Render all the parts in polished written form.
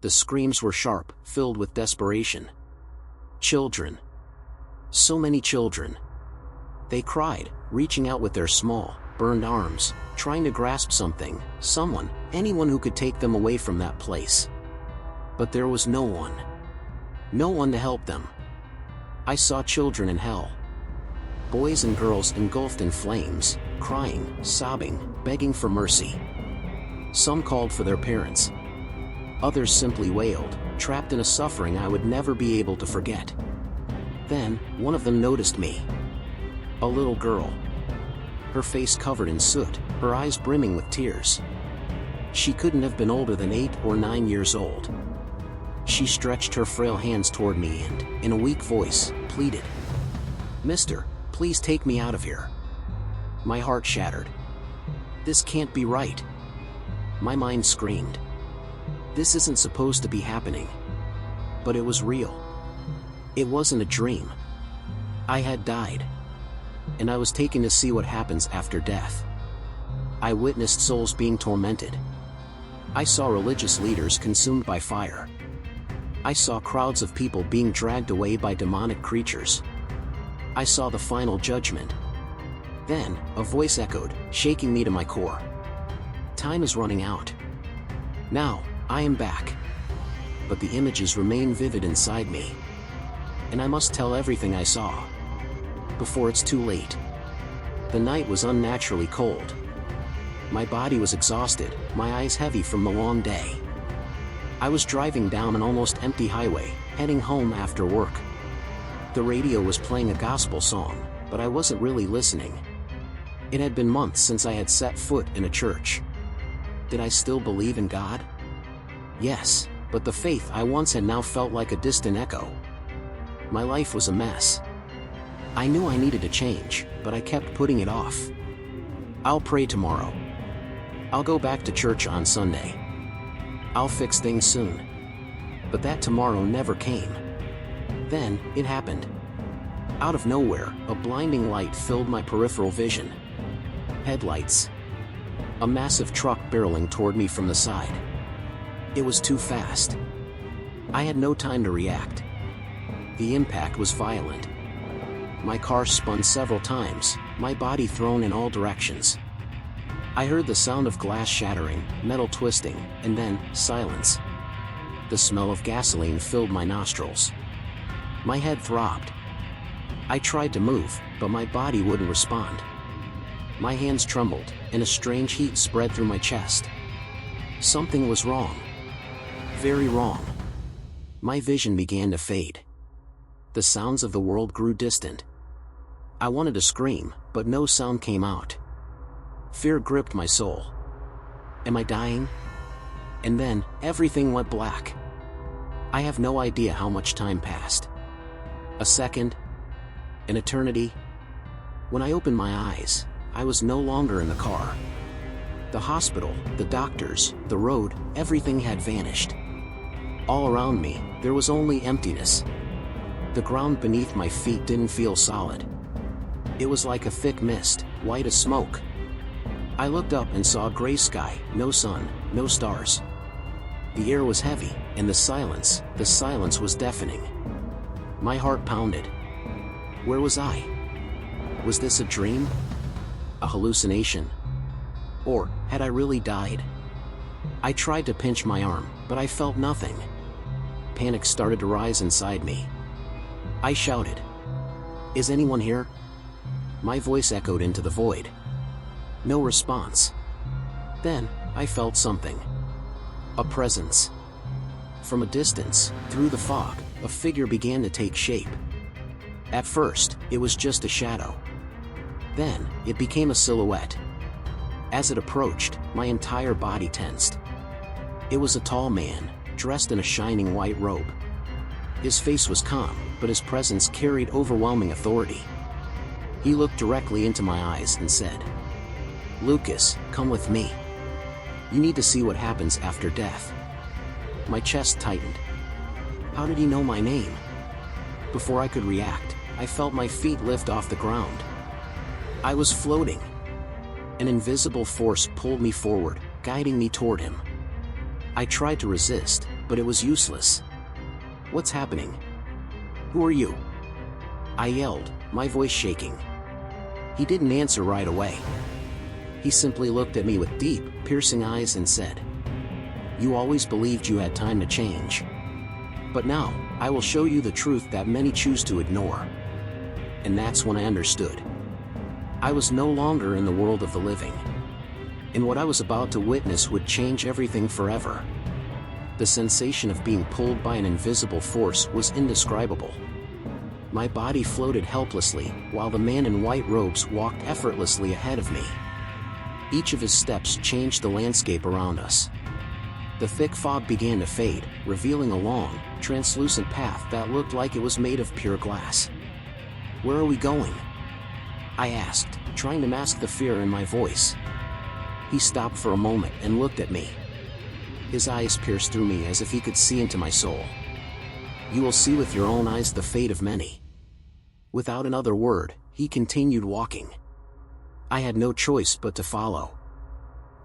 The screams were sharp, filled with desperation. Children. So many children. They cried, reaching out with their small, burned arms, trying to grasp something, someone, anyone who could take them away from that place. But there was no one. No one to help them. I saw children in hell. Boys and girls engulfed in flames, crying, sobbing, begging for mercy. Some called for their parents. Others simply wailed, trapped in a suffering I would never be able to forget. Then, one of them noticed me. A little girl. Her face covered in soot, her eyes brimming with tears. She couldn't have been older than 8 or 9 years old. She stretched her frail hands toward me and, in a weak voice, pleaded, "Mister, please take me out of here." My heart shattered. This can't be right. My mind screamed. This isn't supposed to be happening. But it was real. It wasn't a dream. I had died. And I was taken to see what happens after death. I witnessed souls being tormented. I saw religious leaders consumed by fire. I saw crowds of people being dragged away by demonic creatures. I saw the final judgment. Then, a voice echoed, shaking me to my core. Time is running out. Now, I am back. But the images remain vivid inside me. And I must tell everything I saw. Before it's too late. The night was unnaturally cold. My body was exhausted, my eyes heavy from the long day. I was driving down an almost empty highway, heading home after work. The radio was playing a gospel song, but I wasn't really listening. It had been months since I had set foot in a church. Did I still believe in God? Yes, but the faith I once had now felt like a distant echo. My life was a mess. I knew I needed a change, but I kept putting it off. I'll pray tomorrow. I'll go back to church on Sunday. I'll fix things soon. But that tomorrow never came. Then, it happened. Out of nowhere, a blinding light filled my peripheral vision. Headlights. A massive truck barreling toward me from the side. It was too fast. I had no time to react. The impact was violent. My car spun several times, my body thrown in all directions. I heard the sound of glass shattering, metal twisting, and then, silence. The smell of gasoline filled my nostrils. My head throbbed. I tried to move, but my body wouldn't respond. My hands trembled, and a strange heat spread through my chest. Something was wrong. Very wrong. My vision began to fade. The sounds of the world grew distant. I wanted to scream, but no sound came out. Fear gripped my soul. Am I dying? And then, everything went black. I have no idea how much time passed. A second? An eternity? When I opened my eyes, I was no longer in the car. The hospital, the doctors, the road, everything had vanished. All around me, there was only emptiness. The ground beneath my feet didn't feel solid. It was like a thick mist, white as smoke. I looked up and saw a gray sky, no sun, no stars. The air was heavy, and the silence was deafening. My heart pounded. Where was I? Was this a dream? A hallucination? Or, had I really died? I tried to pinch my arm, but I felt nothing. Panic started to rise inside me. I shouted, "Is anyone here?" My voice echoed into the void. No response. Then, I felt something. A presence. From a distance, through the fog, a figure began to take shape. At first, it was just a shadow. Then, it became a silhouette. As it approached, my entire body tensed. It was a tall man, dressed in a shining white robe. His face was calm, but his presence carried overwhelming authority. He looked directly into my eyes and said, "Lucas, come with me. You need to see what happens after death." My chest tightened. How did he know my name? Before I could react, I felt my feet lift off the ground. I was floating. An invisible force pulled me forward, guiding me toward him. I tried to resist, but it was useless. "What's happening? Who are you?" I yelled, my voice shaking. He didn't answer right away. He simply looked at me with deep, piercing eyes and said, "You always believed you had time to change. But now, I will show you the truth that many choose to ignore." And that's when I understood. I was no longer in the world of the living. And what I was about to witness would change everything forever. The sensation of being pulled by an invisible force was indescribable. My body floated helplessly, while the man in white robes walked effortlessly ahead of me. Each of his steps changed the landscape around us. The thick fog began to fade, revealing a long, translucent path that looked like it was made of pure glass. "Where are we going?" I asked, trying to mask the fear in my voice. He stopped for a moment and looked at me. His eyes pierced through me as if he could see into my soul. "You will see with your own eyes the fate of many." Without another word, he continued walking. I had no choice but to follow.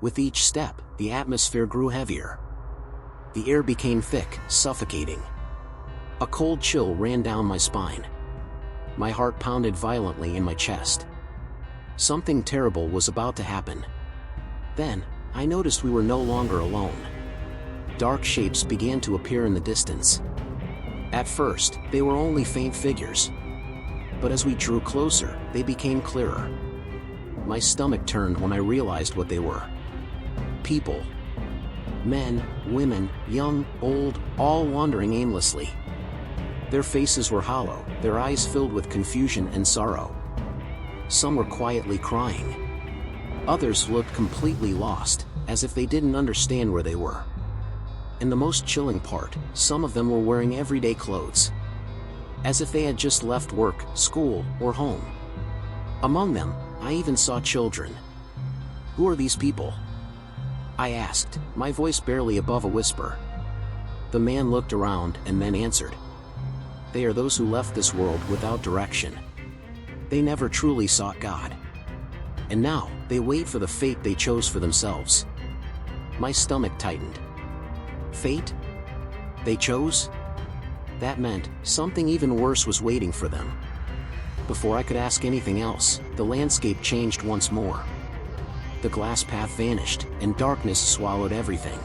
With each step, the atmosphere grew heavier. The air became thick, suffocating. A cold chill ran down my spine. My heart pounded violently in my chest. Something terrible was about to happen. Then, I noticed we were no longer alone. Dark shapes began to appear in the distance. At first, they were only faint figures. But as we drew closer, they became clearer. My stomach turned when I realized what they were. People. Men, women, young, old, all wandering aimlessly. Their faces were hollow, their eyes filled with confusion and sorrow. Some were quietly crying. Others looked completely lost, as if they didn't understand where they were. And the most chilling part, some of them were wearing everyday clothes. As if they had just left work, school, or home. Among them, I even saw children. "Who are these people?" I asked, my voice barely above a whisper. The man looked around and then answered. "They are those who left this world without direction. They never truly sought God. And now, they wait for the fate they chose for themselves." My stomach tightened. Fate? They chose? That meant something even worse was waiting for them. Before I could ask anything else, the landscape changed once more. The glass path vanished, and darkness swallowed everything.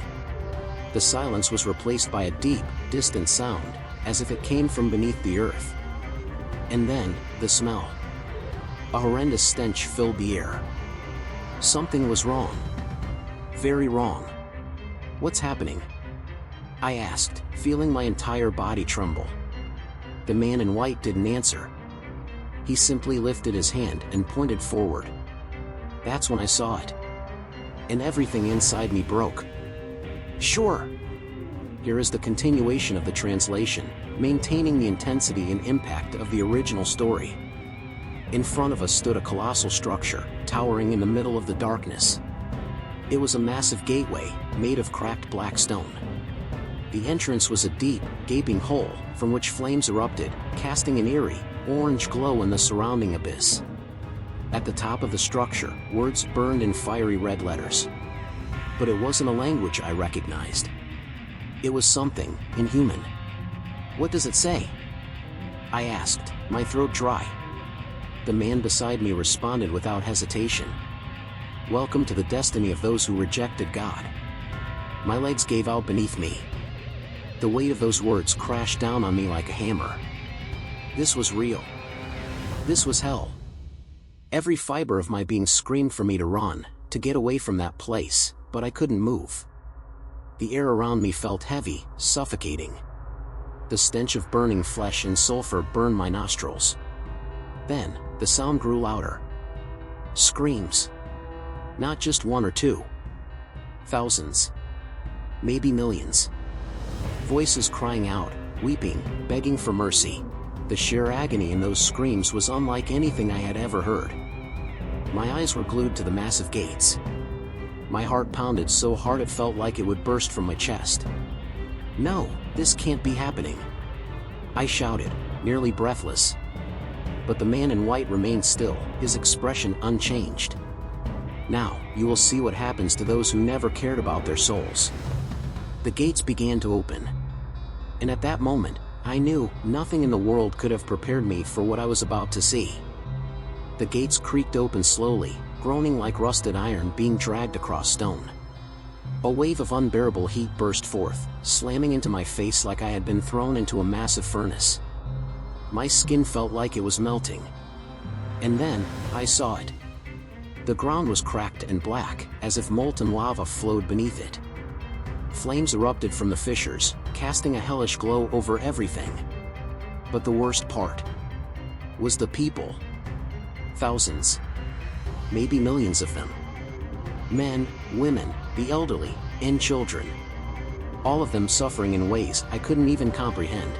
The silence was replaced by a deep, distant sound, as if it came from beneath the earth. And then, the smell. A horrendous stench filled the air. Something was wrong. Very wrong. "What's happening?" I asked, feeling my entire body tremble. The man in white didn't answer. He simply lifted his hand and pointed forward. That's when I saw it. And everything inside me broke. Sure. Here is the continuation of the translation, maintaining the intensity and impact of the original story. In front of us stood a colossal structure, towering in the middle of the darkness. It was a massive gateway, made of cracked black stone. The entrance was a deep, gaping hole, from which flames erupted, casting an eerie, orange glow in the surrounding abyss. At the top of the structure, words burned in fiery red letters. But it wasn't a language I recognized. It was something inhuman. "What does it say?" I asked, my throat dry. The man beside me responded without hesitation. "Welcome to the destiny of those who rejected God." My legs gave out beneath me. The weight of those words crashed down on me like a hammer. This was real. This was hell. Every fiber of my being screamed for me to run, to get away from that place, but I couldn't move. The air around me felt heavy, suffocating. The stench of burning flesh and sulfur burned my nostrils. Then, the sound grew louder. Screams. Not just one or two. Thousands. Maybe millions. Voices crying out, weeping, begging for mercy. The sheer agony in those screams was unlike anything I had ever heard. My eyes were glued to the massive gates. My heart pounded so hard it felt like it would burst from my chest. "No, this can't be happening," I shouted, nearly breathless. But the man in white remained still, his expression unchanged. "Now, you will see what happens to those who never cared about their souls." The gates began to open. And at that moment, I knew nothing in the world could have prepared me for what I was about to see. The gates creaked open slowly, groaning like rusted iron being dragged across stone. A wave of unbearable heat burst forth, slamming into my face like I had been thrown into a massive furnace. My skin felt like it was melting. And then, I saw it. The ground was cracked and black, as if molten lava flowed beneath it. Flames erupted from the fissures, casting a hellish glow over everything. But the worst part was the people. Thousands. Maybe millions of them. Men, women, the elderly, and children. All of them suffering in ways I couldn't even comprehend.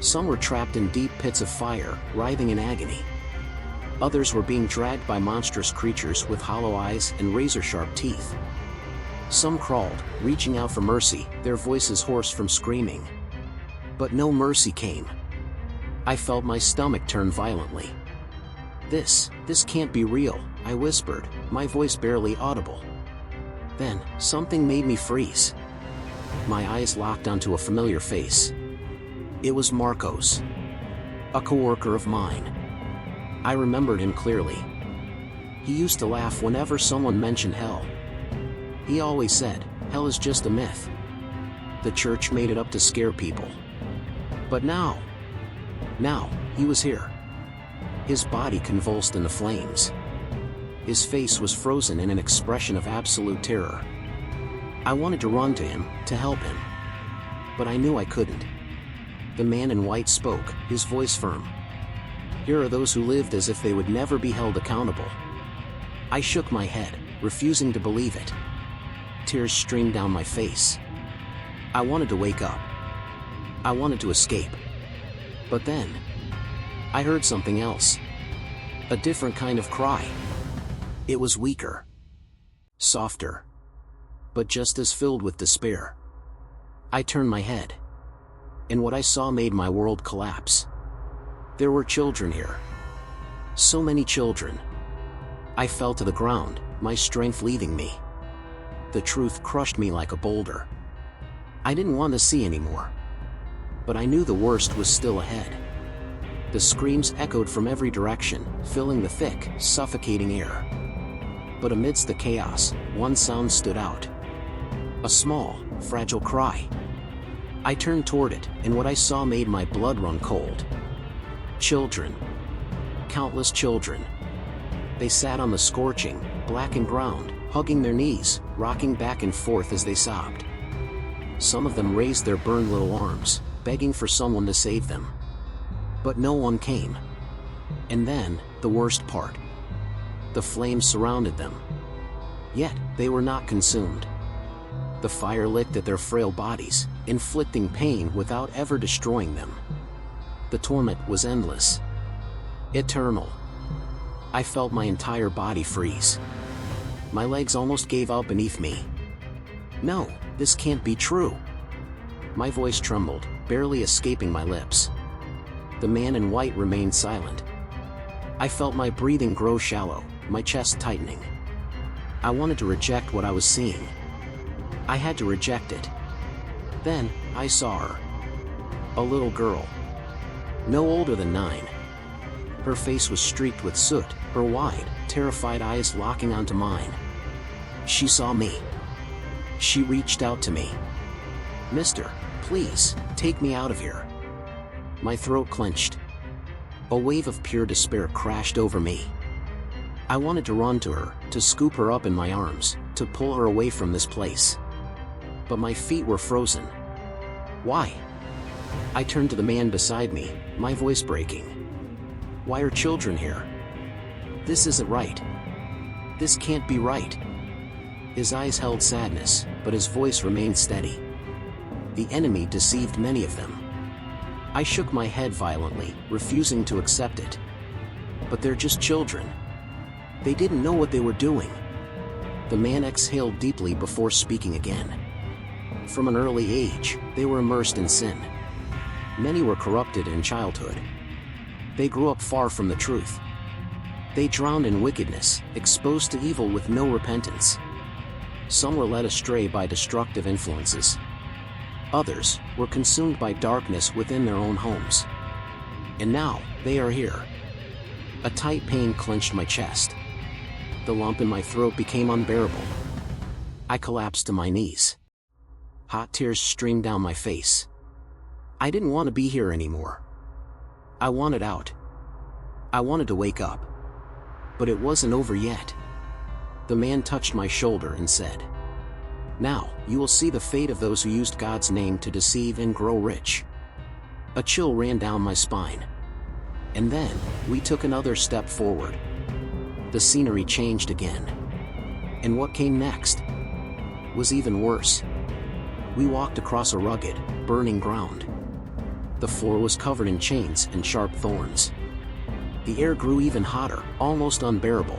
Some were trapped in deep pits of fire, writhing in agony. Others were being dragged by monstrous creatures with hollow eyes and razor-sharp teeth. Some crawled, reaching out for mercy, their voices hoarse from screaming. But no mercy came. I felt my stomach turn violently. This can't be real," I whispered, my voice barely audible. Then, something made me freeze. My eyes locked onto a familiar face. It was Marcos. A coworker of mine. I remembered him clearly. He used to laugh whenever someone mentioned hell. He always said, "Hell is just a myth. The church made it up to scare people." But now, he was here. His body convulsed in the flames. His face was frozen in an expression of absolute terror. I wanted to run to him, to help him. But I knew I couldn't. The man in white spoke, his voice firm. "Here are those who lived as if they would never be held accountable." I shook my head, refusing to believe it. Tears streamed down my face. I wanted to wake up. I wanted to escape. But then, I heard something else. A different kind of cry. It was weaker. Softer. But just as filled with despair. I turned my head. And what I saw made my world collapse. There were children here. So many children. I fell to the ground, my strength leaving me. The truth crushed me like a boulder. I didn't want to see anymore. But I knew the worst was still ahead. The screams echoed from every direction, filling the thick, suffocating air. But amidst the chaos, one sound stood out. A small, fragile cry. I turned toward it, and what I saw made my blood run cold. Children. Countless children. They sat on the scorching, blackened ground, hugging their knees, rocking back and forth as they sobbed. Some of them raised their burned little arms, begging for someone to save them. But no one came. And then, the worst part. The flames surrounded them. Yet, they were not consumed. The fire licked at their frail bodies, inflicting pain without ever destroying them. The torment was endless. Eternal. I felt my entire body freeze. My legs almost gave out beneath me. No, this can't be true. My voice trembled, barely escaping my lips. The man in white remained silent. I felt my breathing grow shallow, my chest tightening. I wanted to reject what I was seeing. I had to reject it. Then, I saw her. A little girl. No older than 9. Her face was streaked with soot, her wide, terrified eyes locking onto mine. She saw me. She reached out to me. "Mister, please, take me out of here." My throat clenched. A wave of pure despair crashed over me. I wanted to run to her, to scoop her up in my arms, to pull her away from this place. But my feet were frozen. Why? I turned to the man beside me, my voice breaking. "Why are children here? This isn't right. This can't be right." His eyes held sadness, but his voice remained steady. The enemy deceived many of them. I shook my head violently, refusing to accept it. But they're just children. They didn't know what they were doing. The man exhaled deeply before speaking again. From an early age, they were immersed in sin. Many were corrupted in childhood. They grew up far from the truth. They drowned in wickedness, exposed to evil with no repentance. Some were led astray by destructive influences. Others were consumed by darkness within their own homes. And now, they are here. A tight pain clenched my chest. The lump in my throat became unbearable. I collapsed to my knees. Hot tears streamed down my face. I didn't want to be here anymore. I wanted out. I wanted to wake up. But it wasn't over yet. The man touched my shoulder and said, "Now, you will see the fate of those who used God's name to deceive and grow rich." A chill ran down my spine. And then, we took another step forward. The scenery changed again. And what came next was even worse. We walked across a rugged, burning ground. The floor was covered in chains and sharp thorns. The air grew even hotter, almost unbearable.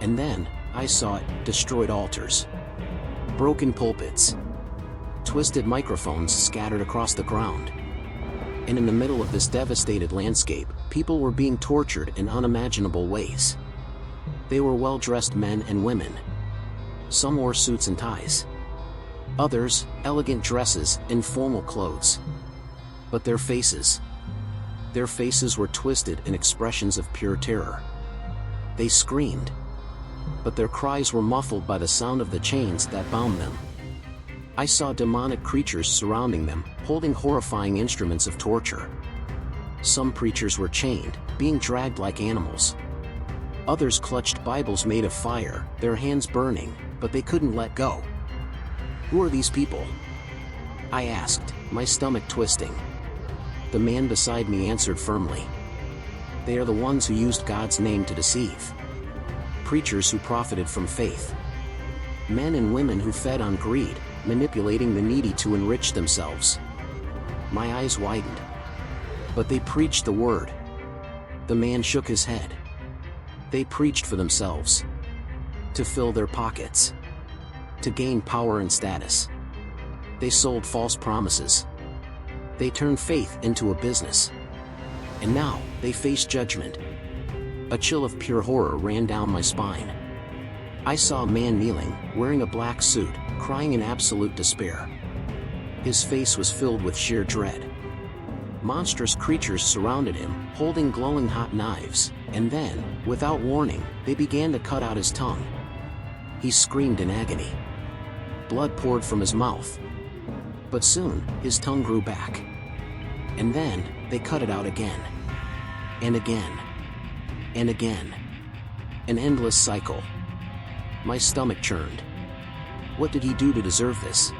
And then, I saw it, destroyed altars, broken pulpits, twisted microphones scattered across the ground. And in the middle of this devastated landscape, people were being tortured in unimaginable ways. They were well-dressed men and women. Some wore suits and ties. Others, elegant dresses and formal clothes. But their faces were twisted in expressions of pure terror. They screamed, but their cries were muffled by the sound of the chains that bound them. I saw demonic creatures surrounding them, holding horrifying instruments of torture. Some preachers were chained, being dragged like animals. Others clutched Bibles made of fire, their hands burning, but they couldn't let go. "Who are these people?" I asked, my stomach twisting. The man beside me answered firmly. "They are the ones who used God's name to deceive. Preachers who profited from faith. Men and women who fed on greed, manipulating the needy to enrich themselves." My eyes widened. "But they preached the word." The man shook his head. "They preached for themselves. To fill their pockets. To gain power and status. They sold false promises. They turned faith into a business. And now, they face judgment." A chill of pure horror ran down my spine. I saw a man kneeling, wearing a black suit, crying in absolute despair. His face was filled with sheer dread. Monstrous creatures surrounded him, holding glowing hot knives, and then, without warning, they began to cut out his tongue. He screamed in agony. Blood poured from his mouth. But soon, his tongue grew back. And then, they cut it out again. And again. And again. An endless cycle. My stomach churned. What did he do to deserve this?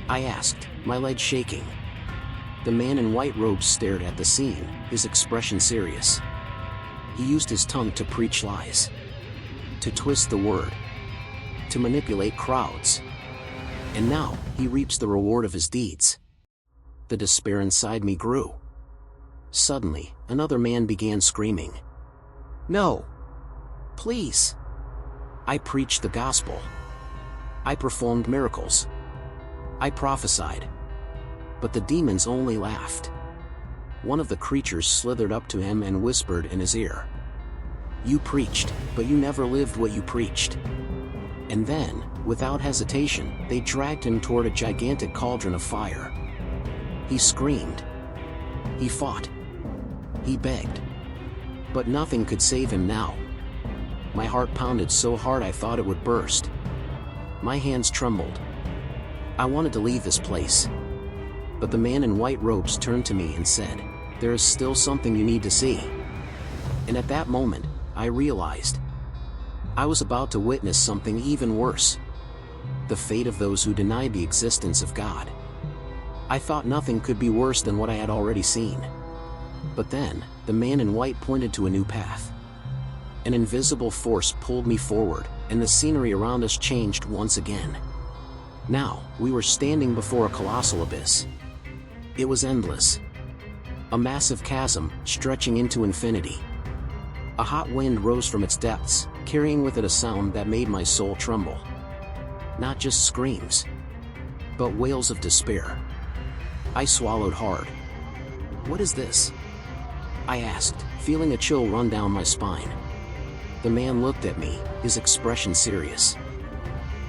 I asked, my legs shaking. The man in white robes stared at the scene, his expression serious. He used his tongue to preach lies. To twist the word. To manipulate crowds. And now, he reaps the reward of his deeds. The despair inside me grew. Suddenly, another man began screaming. "No! Please!" I preached the gospel. I performed miracles. I prophesied. But the demons only laughed. One of the creatures slithered up to him and whispered in his ear, "You preached, but you never lived what you preached." And then, without hesitation, they dragged him toward a gigantic cauldron of fire. He screamed. He fought. He begged. But nothing could save him now. My heart pounded so hard I thought it would burst. My hands trembled. I wanted to leave this place. But the man in white robes turned to me and said, "There is still something you need to see." And at that moment, I realized I was about to witness something even worse. The fate of those who denied the existence of God. I thought nothing could be worse than what I had already seen. But then, the man in white pointed to a new path. An invisible force pulled me forward, and the scenery around us changed once again. Now, we were standing before a colossal abyss. It was endless. A massive chasm, stretching into infinity. A hot wind rose from its depths, carrying with it a sound that made my soul tremble. Not just screams, but wails of despair. I swallowed hard. "What is this?" I asked, feeling a chill run down my spine. The man looked at me, his expression serious.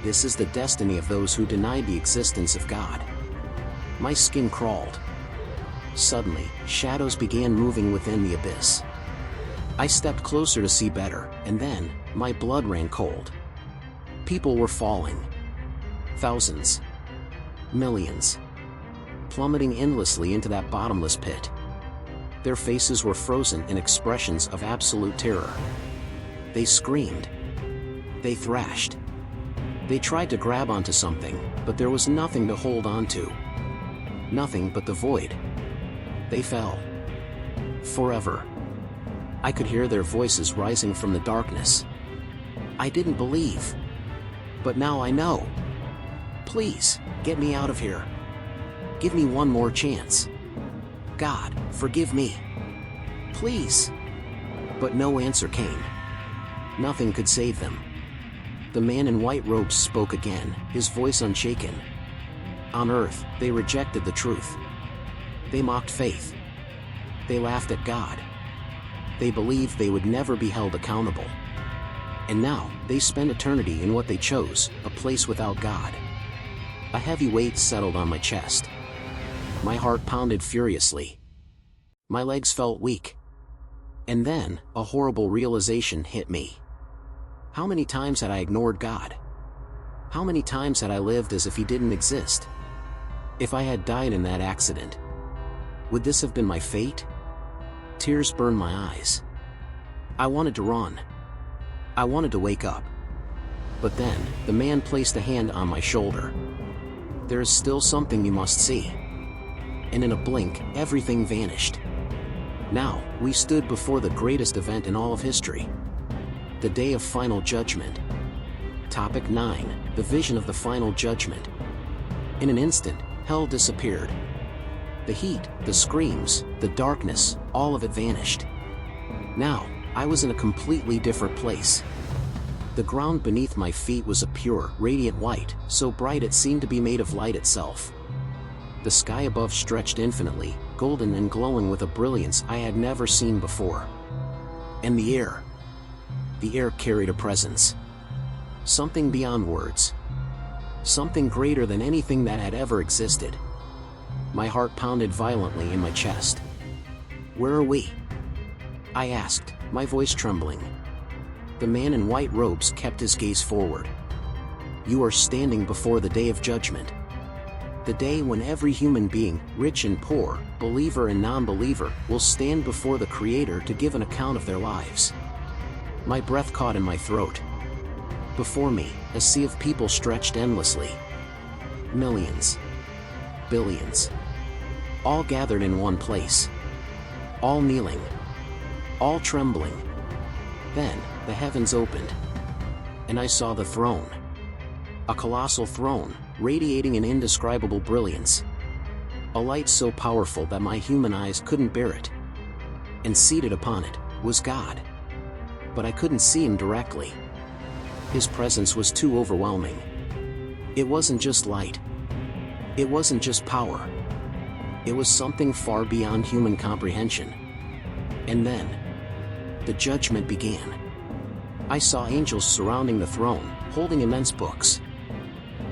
"This is the destiny of those who denied the existence of God. My skin crawled. Suddenly, shadows began moving within the abyss. I stepped closer to see better, and then, my blood ran cold. People were falling. Thousands. Millions. Plummeting endlessly into that bottomless pit. Their faces were frozen in expressions of absolute terror. They screamed. They thrashed. They tried to grab onto something, but there was nothing to hold onto. Nothing but the void. They fell. Forever. I could hear their voices rising from the darkness. I didn't believe. But now I know. Please, get me out of here. Give me one more chance. God, forgive me. Please. But no answer came. Nothing could save them. The man in white robes spoke again, his voice unshaken. On earth, they rejected the truth. They mocked faith. They laughed at God. They believed they would never be held accountable. And now, they spend eternity in what they chose, a place without God. A heavy weight settled on my chest. My heart pounded furiously. My legs felt weak. And then, a horrible realization hit me. How many times had I ignored God? How many times had I lived as if He didn't exist? If I had died in that accident, would this have been my fate? Tears burned my eyes. I wanted to run. I wanted to wake up. But then, the man placed a hand on my shoulder. There is still something you must see. And in a blink, everything vanished. Now, we stood before the greatest event in all of history. The day of final judgment. Topic 9, the vision of the final judgment. In an instant, hell disappeared. The heat, the screams, the darkness, all of it vanished. Now, I was in a completely different place. The ground beneath my feet was a pure, radiant white, so bright it seemed to be made of light itself. The sky above stretched infinitely, golden and glowing with a brilliance I had never seen before. And the air carried a presence. Something beyond words. Something greater than anything that had ever existed. My heart pounded violently in my chest. Where are we? I asked, my voice trembling. The man in white robes kept his gaze forward. You are standing before the day of judgment. The day when every human being, rich and poor, believer and non-believer, will stand before the Creator to give an account of their lives. My breath caught in my throat. Before me, a sea of people stretched endlessly. Millions. Billions. All gathered in one place. All kneeling. All trembling. Then, the heavens opened. And I saw the throne. A colossal throne, radiating an indescribable brilliance. A light so powerful that my human eyes couldn't bear it. And seated upon it, was God. But I couldn't see Him directly. His presence was too overwhelming. It wasn't just light. It wasn't just power. It was something far beyond human comprehension. And then, the judgment began. I saw angels surrounding the throne, holding immense books.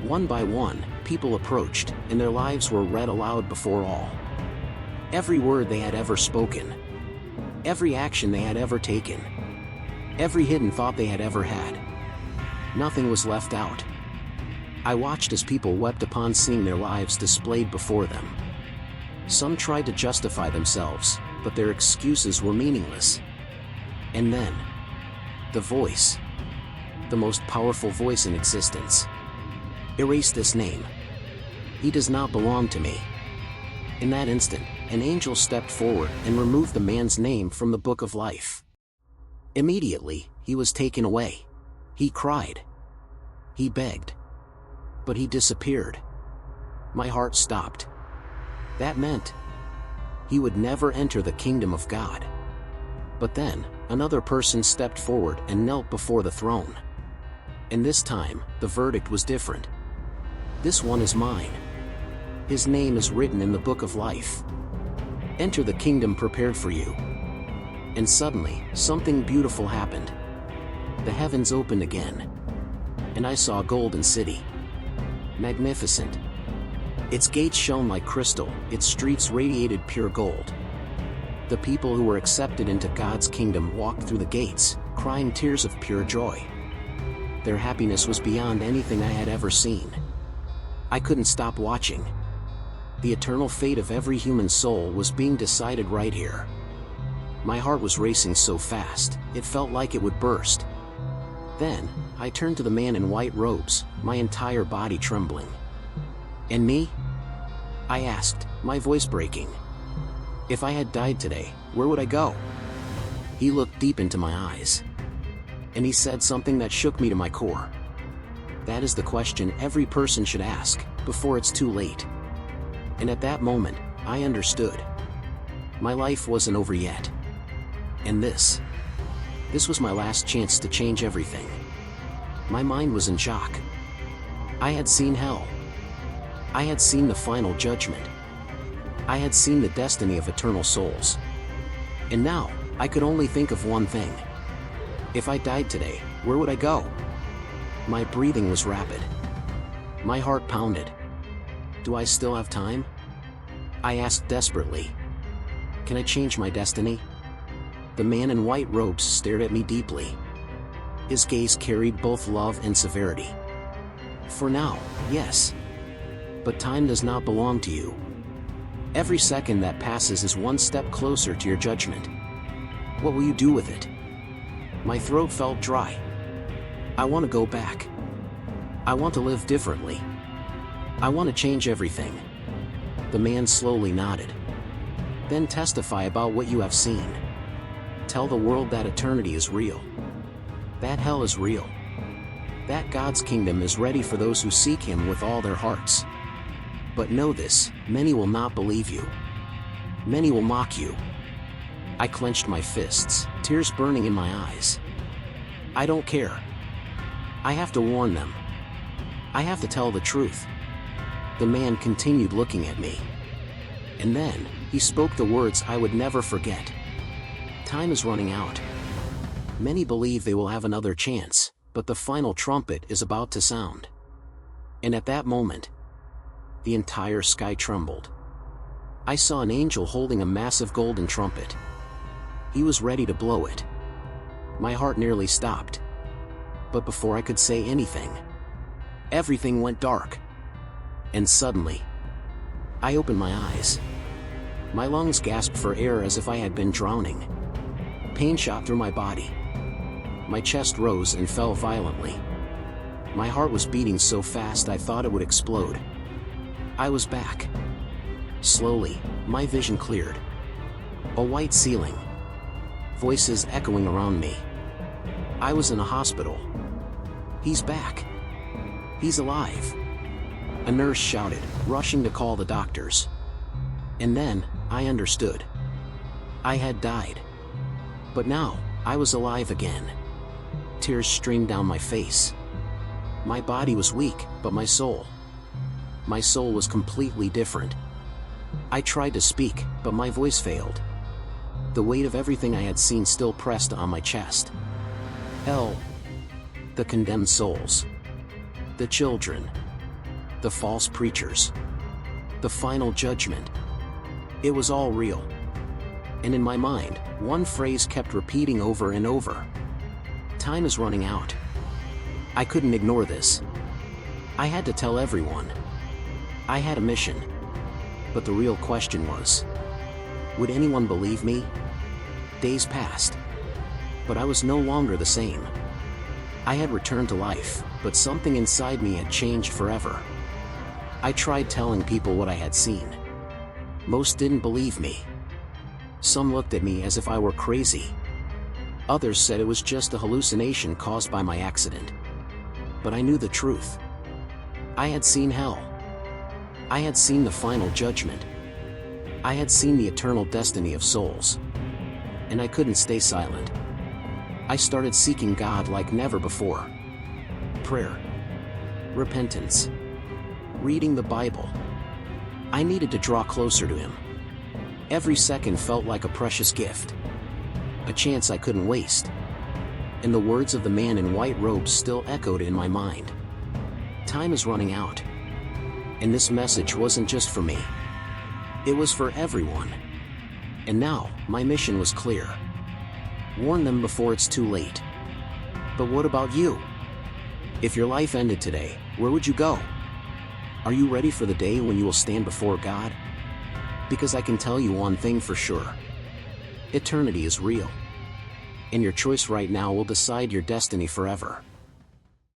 One by one, people approached, and their lives were read aloud before all. Every word they had ever spoken. Every action they had ever taken. Every hidden thought they had ever had. Nothing was left out. I watched as people wept upon seeing their lives displayed before them. Some tried to justify themselves, but their excuses were meaningless. And then, the voice, the most powerful voice in existence. Erase this name. He does not belong to me. In that instant, an angel stepped forward and removed the man's name from the book of life. Immediately, he was taken away. He cried. He begged. But he disappeared. My heart stopped. That meant he would never enter the kingdom of God. But then, another person stepped forward and knelt before the throne. And this time, the verdict was different. This one is mine. His name is written in the book of life. Enter the kingdom prepared for you. And suddenly, something beautiful happened. The heavens opened again. And I saw a golden city. Magnificent. Its gates shone like crystal, its streets radiated pure gold. The people who were accepted into God's kingdom walked through the gates, crying tears of pure joy. Their happiness was beyond anything I had ever seen. I couldn't stop watching. The eternal fate of every human soul was being decided right here. My heart was racing so fast, it felt like it would burst. Then, I turned to the man in white robes, my entire body trembling. "And me?" I asked, my voice breaking. "If I had died today, where would I go?" He looked deep into my eyes. And he said something that shook me to my core. That is the question every person should ask, before it's too late. And at that moment, I understood. My life wasn't over yet. And this was my last chance to change everything. My mind was in shock. I had seen hell. I had seen the final judgment. I had seen the destiny of eternal souls. And now, I could only think of one thing. If I died today, where would I go? My breathing was rapid. My heart pounded. Do I still have time? I asked desperately. Can I change my destiny? The man in white robes stared at me deeply. His gaze carried both love and severity. For now, yes. But time does not belong to you. Every second that passes is one step closer to your judgment. What will you do with it? My throat felt dry. I want to go back. I want to live differently. I want to change everything. The man slowly nodded. Then testify about what you have seen. Tell the world that eternity is real. That hell is real. That God's kingdom is ready for those who seek Him with all their hearts. But know this, many will not believe you. Many will mock you. I clenched my fists, tears burning in my eyes. I don't care. I have to warn them. I have to tell the truth. The man continued looking at me. And then, he spoke the words I would never forget. Time is running out. Many believe they will have another chance, but the final trumpet is about to sound. And at that moment, the entire sky trembled. I saw an angel holding a massive golden trumpet. He was ready to blow it. My heart nearly stopped. But before I could say anything, everything went dark. And suddenly, I opened my eyes. My lungs gasped for air as if I had been drowning. Pain shot through my body. My chest rose and fell violently. My heart was beating so fast I thought it would explode. I was back. Slowly, my vision cleared. A white ceiling. Voices echoing around me. I was in a hospital. He's back. He's alive. A nurse shouted, rushing to call the doctors. And then, I understood. I had died. But now, I was alive again. Tears streamed down my face. My body was weak, but my soul was completely different. I tried to speak, but my voice failed. The weight of everything I had seen still pressed on my chest. Hell. The condemned souls. The children. The false preachers. The final judgment. It was all real. And in my mind, one phrase kept repeating over and over. Time is running out. I couldn't ignore this. I had to tell everyone. I had a mission. But the real question was, would anyone believe me? Days passed. But I was no longer the same. I had returned to life, but something inside me had changed forever. I tried telling people what I had seen. Most didn't believe me. Some looked at me as if I were crazy. Others said it was just a hallucination caused by my accident. But I knew the truth. I had seen hell. I had seen the final judgment. I had seen the eternal destiny of souls. And I couldn't stay silent. I started seeking God like never before. Prayer. Repentance. Reading the Bible. I needed to draw closer to Him. Every second felt like a precious gift. A chance I couldn't waste. And the words of the man in white robes still echoed in my mind. Time is running out. And this message wasn't just for me. It was for everyone. And now, my mission was clear. Warn them before it's too late. But what about you? If your life ended today, where would you go? Are you ready for the day when you will stand before God? Because I can tell you one thing for sure. Eternity is real. And your choice right now will decide your destiny forever.